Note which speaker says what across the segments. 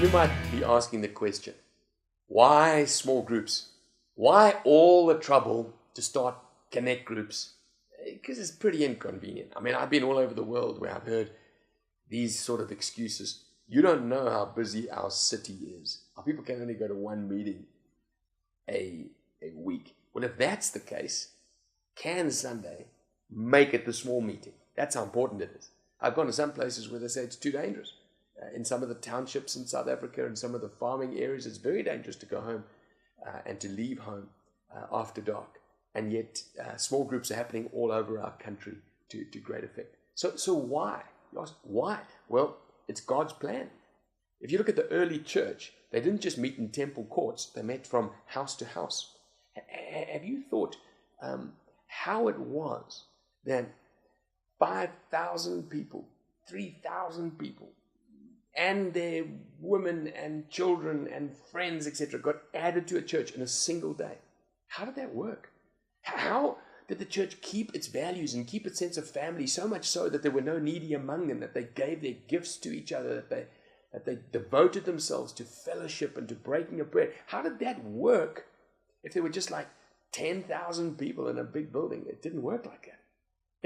Speaker 1: You might be asking the question, why small groups? Why all the trouble to start connect groups? Because it's pretty inconvenient. I mean, I've been all over the world where I've heard these sort of excuses. You don't know how busy our city is. Our people can only go to one meeting a week. Well, if that's the case, can Sunday make it the small meeting? That's how important it is. I've gone to some places where they say it's too dangerous. In some of the townships in South Africa and some of the farming areas, it's very dangerous to go home and to leave home after dark. And yet small groups are happening all over our country to great effect. So why? You ask, why? Well, it's God's plan. If you look at the early church, they didn't just meet in temple courts. They met from house to house. Have you thought how it was that 5,000 people, 3,000 people, and their women and children and friends, etc., got added to a church in a single day? How did that work? How did the church keep its values and keep its sense of family, so much so that there were no needy among them, that they gave their gifts to each other, that they devoted themselves to fellowship and to breaking of bread? How did that work if there were just like 10,000 people in a big building? It didn't work like that.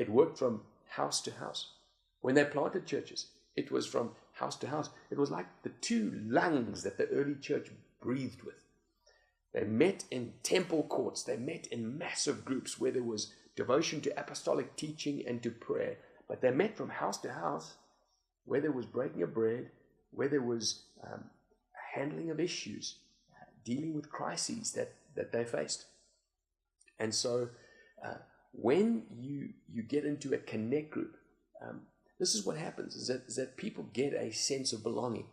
Speaker 1: It worked from house to house. When they planted churches, it was from house to house. It was like the two lungs that the early church breathed with. They met in temple courts. They met in massive groups where there was devotion to apostolic teaching and to prayer. But they met from house to house where there was breaking of bread, where there was handling of issues, dealing with crises that they faced. And so when you get into a connect group, this is what happens, is that people get a sense of belonging.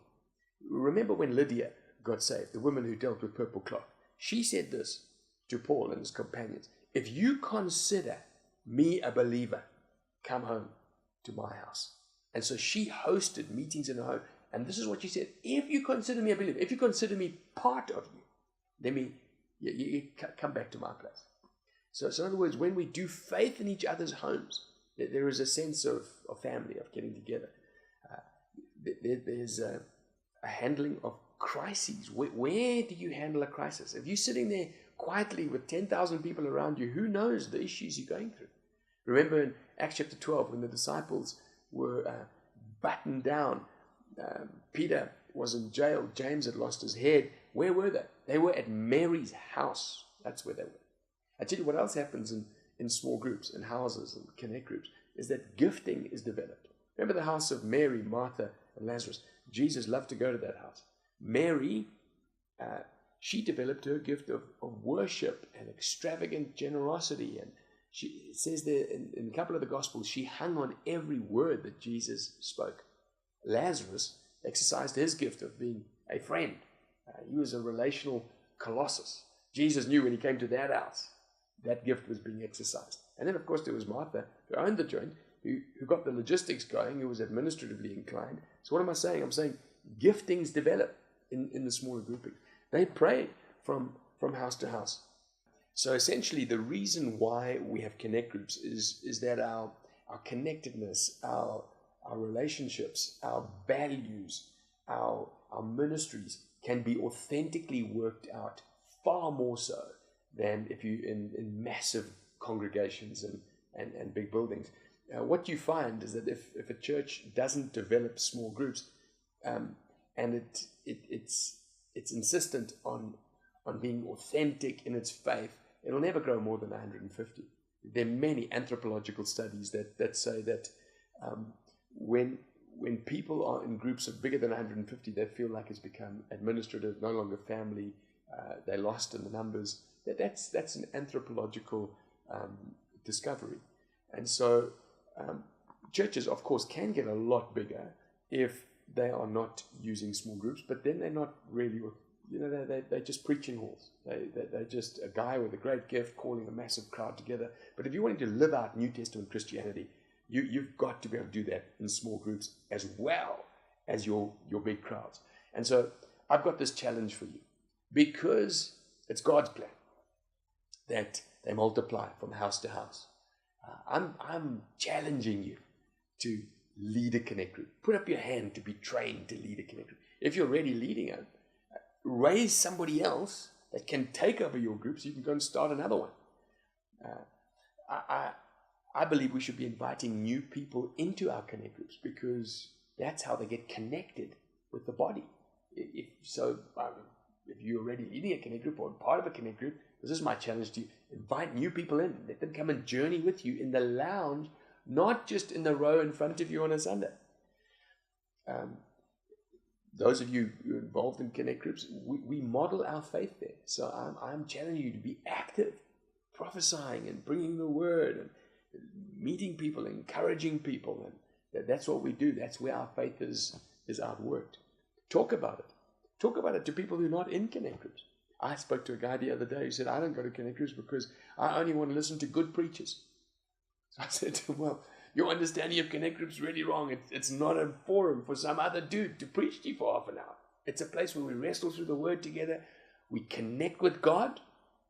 Speaker 1: Remember when Lydia got saved, the woman who dealt with purple cloth? She said this to Paul and his companions: if you consider me a believer, come home to my house. And so she hosted meetings in her home. And this is what she said: if you consider me a believer, if you consider me part of you, then you come back to my place. So in other words, when we do faith in each other's homes, there is a sense of family, of getting together. There's a handling of crises. Where do you handle a crisis? If you're sitting there quietly with 10,000 people around you, who knows the issues you're going through? Remember in Acts chapter 12, when the disciples were buttoned down, Peter was in jail, James had lost his head. Where were they? They were at Mary's house. That's where they were. I tell you what else happens in small groups, in houses and connect groups, is that gifting is developed. Remember the house of Mary, Martha, and Lazarus? Jesus loved to go to that house. Mary, she developed her gift of worship and extravagant generosity. And it says there in a couple of the Gospels, she hung on every word that Jesus spoke. Lazarus exercised his gift of being a friend. He was a relational colossus. Jesus knew when he came to that house, that gift was being exercised. And then, of course, there was Martha, who owned the joint, who got the logistics going, who was administratively inclined. So what am I saying? I'm saying giftings develop in the smaller grouping. They prayed from house to house. So essentially, the reason why we have connect groups is that our connectedness, our relationships, our values, our ministries can be authentically worked out far more so than if you in massive congregations and big buildings. What you find is that if a church doesn't develop small groups, and it's insistent on being authentic in its faith, it'll never grow more than 150. There are many anthropological studies that say that when people are in groups of bigger than 150, they feel like it's become administrative, no longer family. They're lost in the numbers. That's an anthropological discovery. And so churches, of course, can get a lot bigger if they are not using small groups, but then they're not really, they're just preaching halls. They're just a guy with a great gift calling a massive crowd together. But if you're wanting to live out New Testament Christianity, you've got to be able to do that in small groups as well as your big crowds. And so I've got this challenge for you, because it's God's plan that they multiply from house to house. I'm challenging you to lead a connect group. Put up your hand to be trained to lead a connect group. If you're already leading it, raise somebody else that can take over your group so you can go and start another one. I believe we should be inviting new people into our connect groups because that's how they get connected with the body. If you're already leading a connect group or part of a connect group, this is my challenge to you. Invite new people in. Let them come and journey with you in the lounge, not just in the row in front of you on a Sunday. Those of you who are involved in connect groups, we model our faith there. So I'm challenging you to be active, prophesying and bringing the word and meeting people, encouraging people. And that's what we do. That's where our faith is outworked. Talk about it. Talk about it to people who are not in connect groups. I spoke to a guy the other day who said, I don't go to connect groups because I only want to listen to good preachers. So I said to him, well, your understanding of connect groups is really wrong. It's not a forum for some other dude to preach to you for half an hour. It's a place where we wrestle through the word together. We connect with God.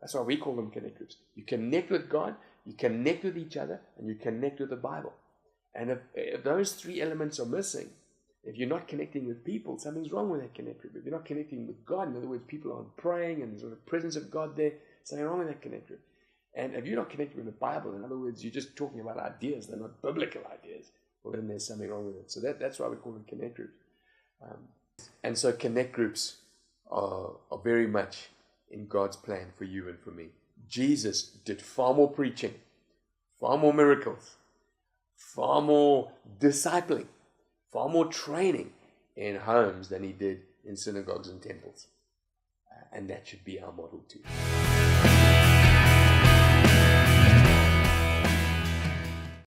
Speaker 1: That's why we call them connect groups. You connect with God, you connect with each other, and you connect with the Bible. And if those three elements are missing, if you're not connecting with people, something's wrong with that connect group. If you're not connecting with God, in other words, people aren't praying and there's sort of presence of God there, something wrong with that connect group. And if you're not connecting with the Bible, in other words, you're just talking about ideas, they're not biblical ideas, well, then there's something wrong with it. So that's why we call them connect groups. And so connect groups are very much in God's plan for you and for me. Jesus did far more preaching, far more miracles, far more discipling, far more training in homes than he did in synagogues and temples. And that should be our model too.